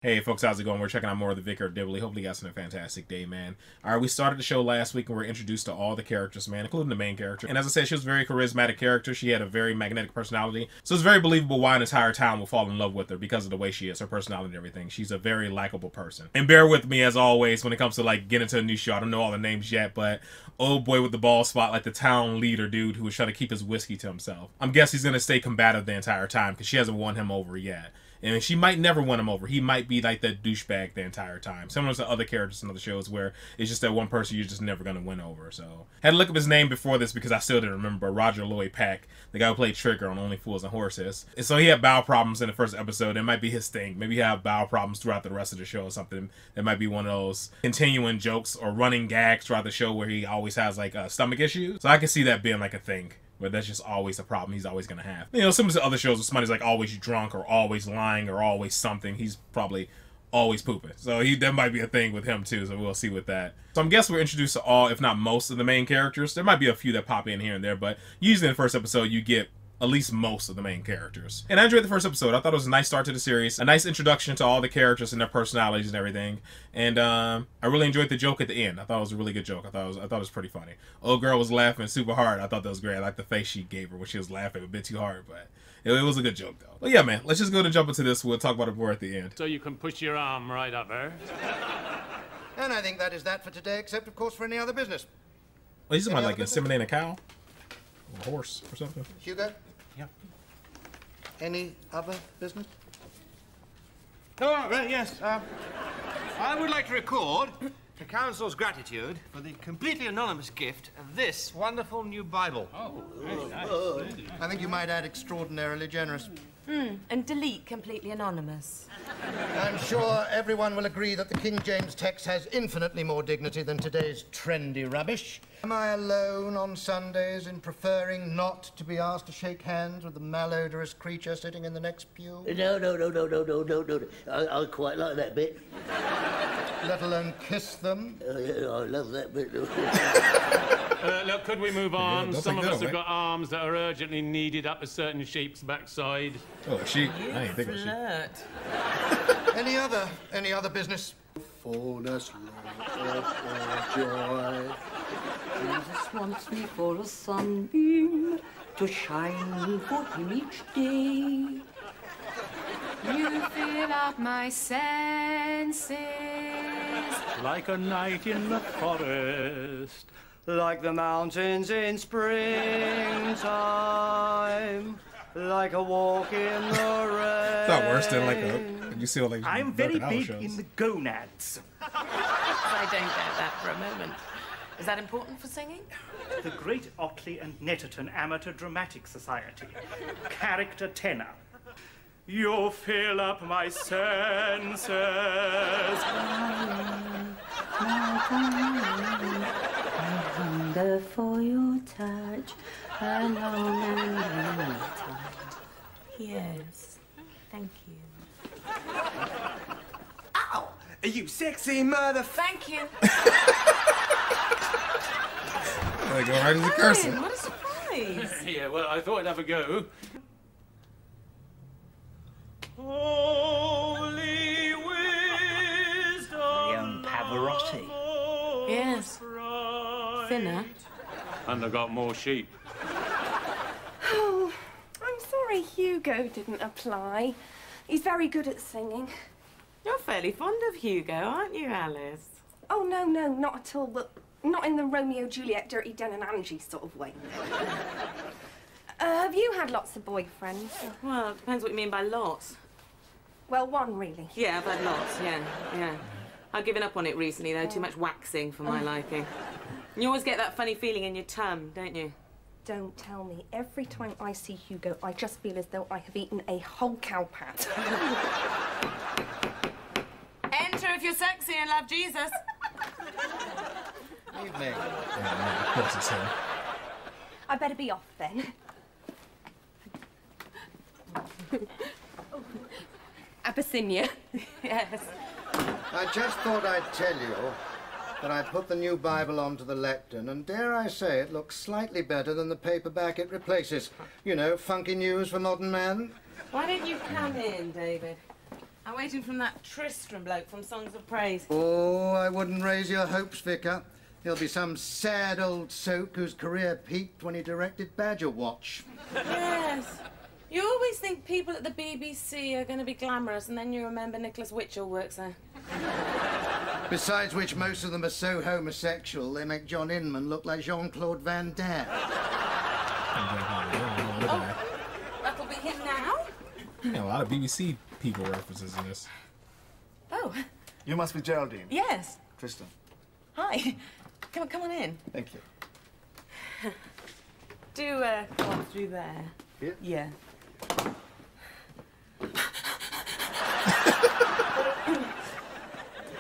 Hey folks, how's it going? We're checking out more of the Vicar of Dibley. Hopefully you guys had a fantastic day, man. Alright, we started the show last week and we were introduced to all the characters, man, including the main character. And as I said, she was a very charismatic character. She had a very magnetic personality. So it's very believable why an entire town will fall in love with her because of the way she is, her personality and everything. She's a very likable person. And bear with me, as always, when it comes to like getting into a new show. I don't know all the names yet, but old boy with the bald spot, like the town leader dude who was trying to keep his whiskey to himself. I'm guessing he's going to stay combative the entire time because she hasn't won him over yet. And she might never win him over. He might be like that douchebag the entire time. Similar to other characters in other shows where it's just that one person you're just never going to win over. So, had to look up his name before this because I still didn't remember. Roger Lloyd Pack, the guy who played Trigger on Only Fools and Horses. And so he had bowel problems in the first episode. It might be his thing. Maybe he'll have bowel problems throughout the rest of the show or something. That might be one of those continuing jokes or running gags throughout the show where he always has like stomach issues. So I can see that being like a thing. But that's just always a problem he's always going to have. You know, similar to other shows where somebody's like always drunk or always lying or always something, he's probably always pooping. So that might be a thing with him too, so we'll see with that. So I'm guessing we're introduced to all, if not most, of the main characters. There might be a few that pop in here and there, but usually in the first episode you get at least most of the main characters. And I enjoyed the first episode. I thought it was a nice start to the series, a nice introduction to all the characters and their personalities and everything. And I really enjoyed the joke at the end. I thought it was a really good joke. I thought it was pretty funny. Old girl was laughing super hard. I thought that was great. I liked the face she gave her when she was laughing a bit too hard, but it was a good joke though. But yeah, man, let's just go and jump into this. We'll talk about it more at the end. So you can push your arm right up there. And I think that is that for today, except of course for any other business. Well, he's about like inseminating a cow, or a horse, or something. Hugo? Yeah. Any other business? Oh, yes. I would like to record the Council's gratitude for the completely anonymous gift of this wonderful new Bible. Oh, very nice. I think you might add extraordinarily generous. And delete completely anonymous. I'm sure everyone will agree that the King James text has infinitely more dignity than today's trendy rubbish. Am I alone on Sundays in preferring not to be asked to shake hands with the malodorous creature sitting in the next pew? No. I quite like that bit. Let alone kiss them? Yeah, I love that bit. Look, could we move on? Yeah, Some of us have got arms that are urgently needed up a certain sheep's backside. Oh, a sheep. I ain't think of sheep. Any other business? Fullness, love, joy. Jesus wants me for a sunbeam to shine for him each day. You fill up my senses. Like a night in the forest. Like the mountains in springtime. Like a walk in the rain. It's not worse than like you see all like I'm very big shows. in the gonads. I don't get that for a moment. Is that important for singing? The Great Otley and Netterton Amateur Dramatic Society. Character tenor. You fill up my senses. I hunger for your touch, alone and lonely time. Yes. Thank you. Ow! You sexy mother... Thank you. There you go, right into the cursing. What a surprise. Yeah, well, I thought I'd have a go. Holy wisdom. Very own Pavarotti. Yes. Thinner. And I got more sheep. Oh, I'm sorry Hugo didn't apply. He's very good at singing. You're fairly fond of Hugo, aren't you, Alice? Oh, no, not at all, but not in the Romeo Juliet, Dirty Den and Angie sort of way. Have you had lots of boyfriends? Well, it depends what you mean by lots. Well, one, really. Yeah, I've had lots, yeah. I've given up on it recently, though. Too much waxing for my liking. You always get that funny feeling in your tum, don't you? Don't tell me. Every time I see Hugo, I just feel as though I have eaten a whole cow pat. Enter if you're sexy and love Jesus. Evening. Yeah, of course it's him. I better be off then. Abyssinia. Yes. I just thought I'd tell you that I put the new Bible onto the lectern, and dare I say it looks slightly better than the paperback it replaces. You know, funky news for modern man. Why don't you come in, David? I'm waiting from that Tristram bloke from Songs of Praise. Oh, I wouldn't raise your hopes, Vicar. He'll be some sad old soak whose career peaked when he directed Badger Watch. Yes. You always think people at the BBC are going to be glamorous, and then you remember Nicholas Witchell works there. Besides which, most of them are so homosexual, they make John Inman look like Jean-Claude Van Damme. Oh, that'll be him now? Yeah, a lot of BBC people references in this. Oh. You must be Geraldine. Yes. Tristan. Hi. Come on in. Thank you. Do go on through there. Here? Yeah.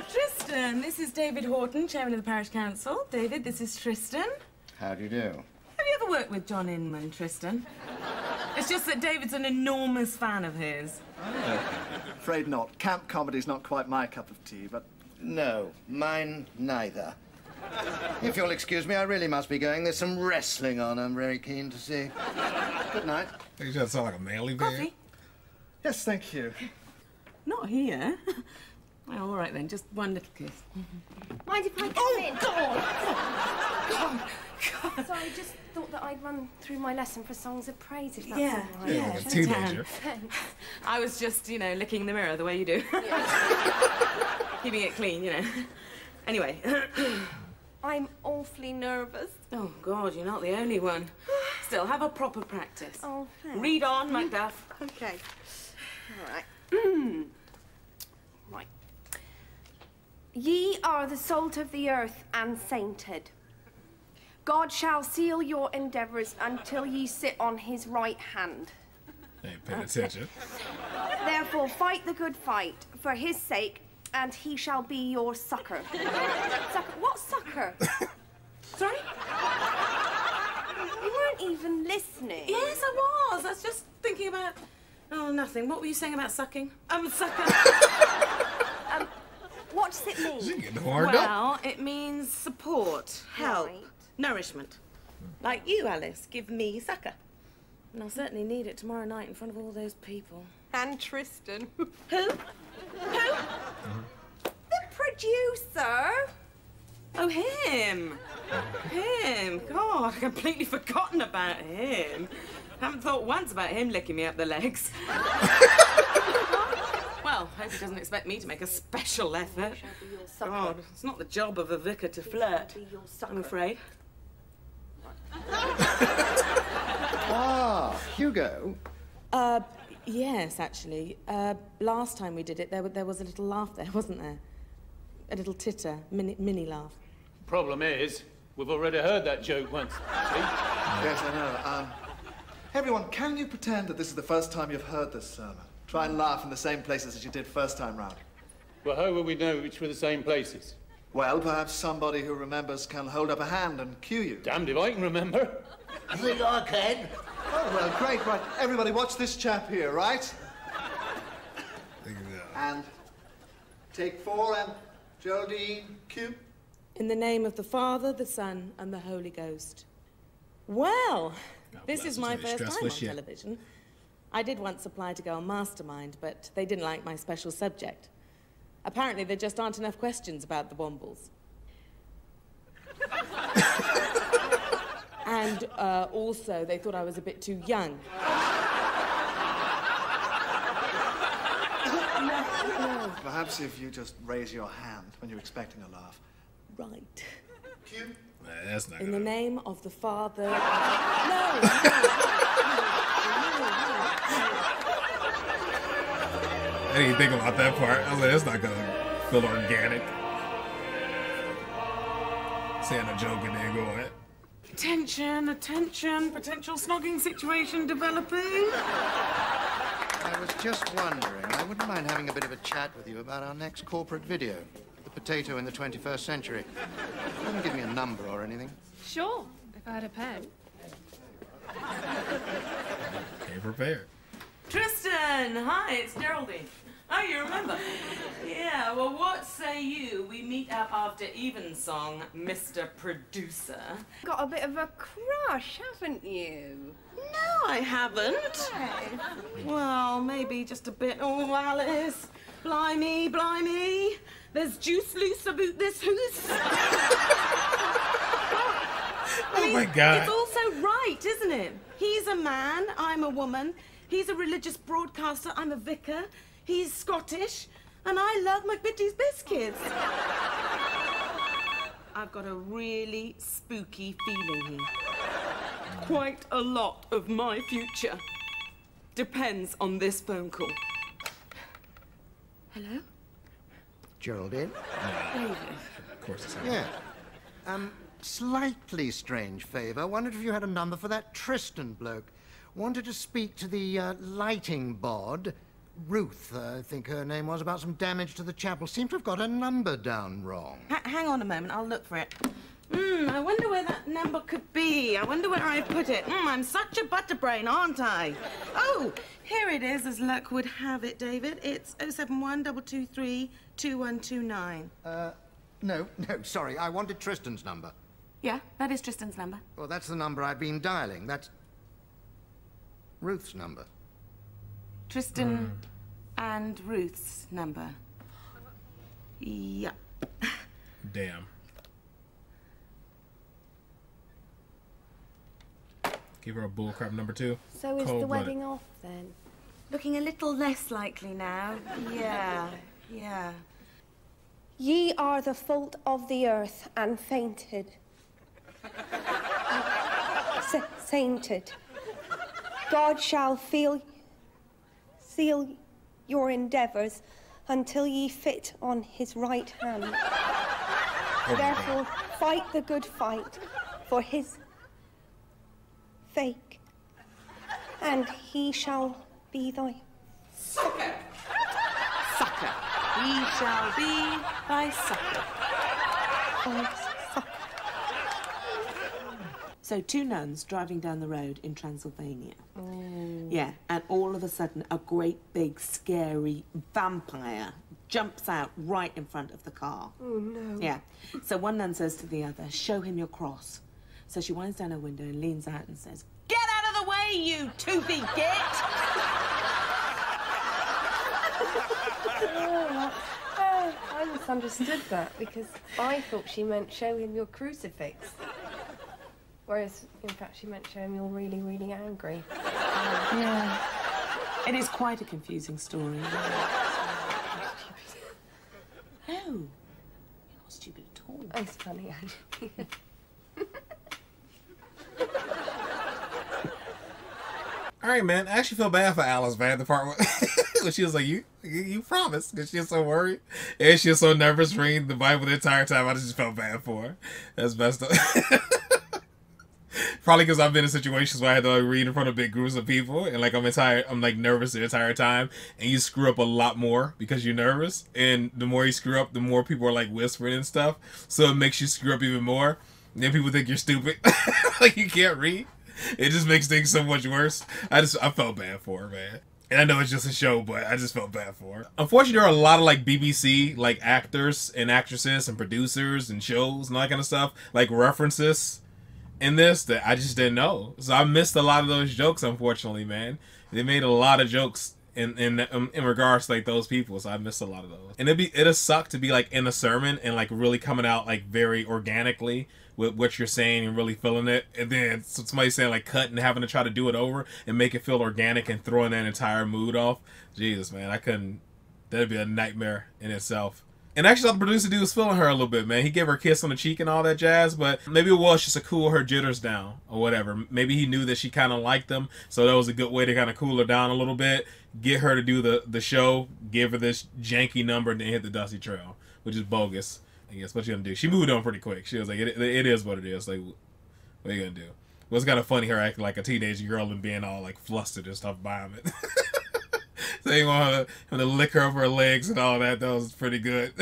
Tristan, this is David Horton, chairman of the parish council. David, this is Tristan. How do you do? Have you ever worked with John Inman, Tristan? It's just that David's an enormous fan of his. Afraid not. Camp comedy's not quite my cup of tea, but... No, mine neither. If you'll excuse me, I really must be going. There's some wrestling on I'm very keen to see. Good night. You just sound like a manly bear. Coffee? Yes, thank you. Not here. Well, all right then, just one little kiss. Mind if I come in? God. Sorry, I just thought that I'd run through my lesson for Songs of Praise, if that's all right. Yeah, like a teenager. I was just, you know, licking in the mirror the way you do. Keeping it clean, you know. Anyway. I'm awfully nervous. Oh, God, you're not the only one. Still, have a proper practice. Oh, thanks. Read on, Macduff. Okay. All right. Right. Ye are the salt of the earth and sainted. God shall seal your endeavours until ye sit on his right hand. Ain't paying attention. Therefore fight the good fight for his sake, and he shall be your succor. Succor? What succor? Sorry? You weren't even listening. Yes, I was. I was just thinking about... Oh, nothing. What were you saying about sucking? Sucker. What does it mean? She getting horned up. Well, it means support, help, Right. nourishment. Like you, Alice, give me succor. And I'll certainly need it tomorrow night in front of all those people. And Tristan. Who? Who? The producer. Oh, him. Him. God, I've completely forgotten about him. Haven't thought once about him licking me up the legs. Well, hope he doesn't expect me to make a special effort. God, it's not the job of a vicar to flirt, I'm afraid. Ah, Hugo. Yes, actually. Last time we did it, there was a little laugh there, wasn't there? A little titter, mini laugh. Problem is, we've already heard that joke once. See? Yes, I know. Everyone, can you pretend that this is the first time you've heard this sermon? Try and laugh in the same places as you did first time round. Well, how will we know which were the same places? Well, perhaps somebody who remembers can hold up a hand and cue you. Damned if I can remember. I think I can. Oh, well, great, right. Everybody watch this chap here, right? And take 4 and Geraldine, cue. In the name of the Father, the Son, and the Holy Ghost. Well, this bless is us, my it's first time stressful on shit. television. I did once apply to go on Mastermind, but they didn't like my special subject. Apparently, there just aren't enough questions about the Wombles. And also, they thought I was a bit too young. Perhaps if you just raise your hand when you're expecting a laugh. Right. Cue. Nah, that's not In the gonna... name of the Father... No! I didn't even think about that part. I was like, that's not gonna feel organic. Saying a joke and then going. Attention, attention, potential snogging situation developing. I was just wondering, I wouldn't mind having a bit of a chat with you about our next corporate video, The Potato in the 21st Century. You wouldn't give me a number or anything. Sure, if I had a pen. Came prepared. Tristan, hi, it's Geraldine. Oh, you remember? Yeah, well, what say you? We meet up after Evensong, Mr. Producer. Got a bit of a crush, haven't you? No, I haven't. Hey. Well, maybe just a bit. Oh, Alice. Blimey, blimey. There's juice loose about this hoose. Oh my God. It's also right, isn't it? He's a man, I'm a woman. He's a religious broadcaster, I'm a vicar. He's Scottish, and I love McVitie's biscuits. I've got a really spooky feeling here. Quite a lot of my future depends on this phone call. Hello? Geraldine? David. Of course it's Yeah. Slightly strange favour. Wondered if you had a number for that Tristan bloke. Wanted to speak to the lighting bod. Ruth, I think her name was, about some damage to the chapel. Seemed to have got her number down wrong. Hang on a moment, I'll look for it. I wonder where that number could be. I wonder where I put it. I'm such a butterbrain, aren't I? Oh, here it is, as luck would have it, David. It's 071-223-2129. No, sorry. I wanted Tristan's number. Yeah, that is Tristan's number. Well, that's the number I've been dialing. That's Ruth's number. Tristan and Ruth's number. Yep. Damn. Give her a bullcrap number 2. So is the wedding off then? Looking a little less likely now. Yeah. Ye are the fault of the earth and fainted. Sainted. God shall seal your endeavours until ye fit on his right hand. Therefore, fight the good fight for his sake, and he shall be thy Sucker. He shall be thy sucker. sucker. So 2 nuns driving down the road in Transylvania. Yeah, and all of a sudden a great big scary vampire jumps out right in front of the car. Oh no. Yeah, so one nun says to the other, show him your cross. So she winds down her window and leans out and says, get out of the way, you toothy git! I misunderstood that because I thought she meant show him your crucifix. Whereas, in fact, she meant show him you're really, really angry. Yeah. It is quite a confusing story. No, you're not stupid at all. Oh, it's funny, actually. All right, man. I actually feel bad for Alice, man. The part when she was like, "You promised," because she was so worried and she was so nervous reading the Bible the entire time. I just felt bad for her. That's messed up. Probably because I've been in situations where I had to like, read in front of big groups of people, and like I'm like nervous the entire time, and you screw up a lot more because you're nervous, and the more you screw up, the more people are like whispering and stuff, so it makes you screw up even more. And then people think you're stupid, like you can't read. It just makes things so much worse. I felt bad for her, man. And I know it's just a show, but I just felt bad for her. Unfortunately, there are a lot of like BBC like actors and actresses and producers and shows and all that kind of stuff, like references in this that I just didn't know. So I missed a lot of those jokes, unfortunately, man. They made a lot of jokes in regards to like those people, so I missed a lot of those. And it'd suck to be like in a sermon and like really coming out like very organically with what you're saying and really feeling it, and then somebody saying like cut and having to try to do it over and make it feel organic and throwing that entire mood off. Jesus, man, I couldn't. That'd be a nightmare in itself. And actually, the producer dude was feeling her a little bit, man. He gave her a kiss on the cheek and all that jazz, but maybe it was just to cool her jitters down or whatever. Maybe he knew that she kind of liked them, so that was a good way to kind of cool her down a little bit, get her to do the show, give her this janky number, and then hit the dusty trail, which is bogus. I guess what you gonna do? She moved on pretty quick. She was like, it is what it is. Like, what are you gonna do? It was kind of funny her acting like a teenage girl and being all like flustered and stuff by him. So they want him to lick her over her legs and all that. That was pretty good.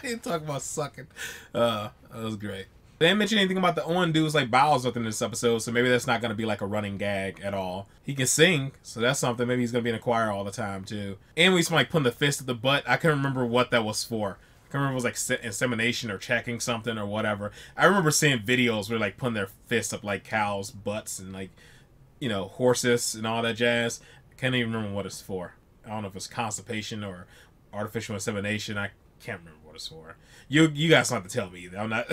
He talk about sucking. That was great. They didn't mention anything about the Owen dude's like bowels within this episode, so maybe that's not going to be like a running gag at all. He can sing, so that's something. Maybe he's going to be in a choir all the time too. And we saw like putting the fist at the butt. I can't remember what that was for. I can't remember if it was like insemination or checking something or whatever. I remember seeing videos where like putting their fists up like cows' butts and like, you know, horses and all that jazz. I can't even remember what it's for. I don't know if it's constipation or artificial insemination. I can't remember what it's for. You guys don't have to tell me either. I'm not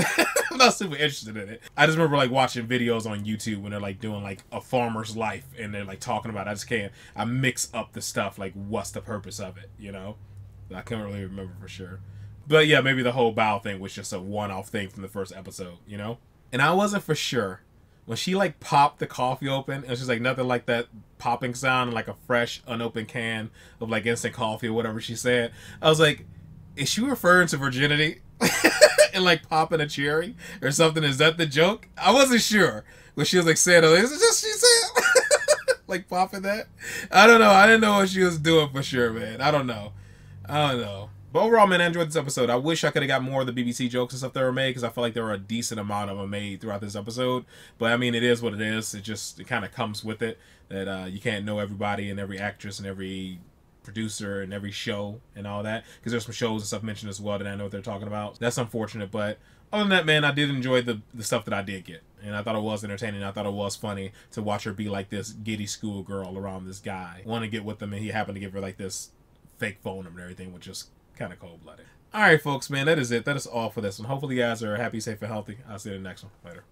I'm not super interested in it. I just remember like watching videos on YouTube when they're like doing like a farmer's life and they're like talking about it. I just can't. I mix up the stuff like what's the purpose of it, you know? I can't really remember for sure. But yeah, maybe the whole bow thing was just a one-off thing from the first episode, you know? And I wasn't for sure. When she like popped the coffee open, it was just like nothing like that popping sound, like a fresh unopened can of like instant coffee or whatever she said. I was like, is she referring to virginity and like popping a cherry or something? Is that the joke? I wasn't sure when she was like saying, is it just she said like popping that? I don't know. I didn't know what she was doing for sure, man. I don't know. But overall, man, I enjoyed this episode. I wish I could have got more of the BBC jokes and stuff that were made because I feel like there were a decent amount of them made throughout this episode. But I mean, it is what it is. It kind of comes with it that you can't know everybody and every actress and every producer and every show and all that, because there's some shows and stuff mentioned as well that I know what they're talking about. That's unfortunate, but other than that, man, I did enjoy the stuff that I did get, and I thought it was entertaining. I thought it was funny to watch her be like this giddy schoolgirl around this guy, want to get with him, and he happened to give her like this fake phone and everything, which is kind of cold-blooded. All right, folks, man, that is it. That is all for this one. Hopefully you guys are happy, safe, and healthy. I'll see you in the next one. Later.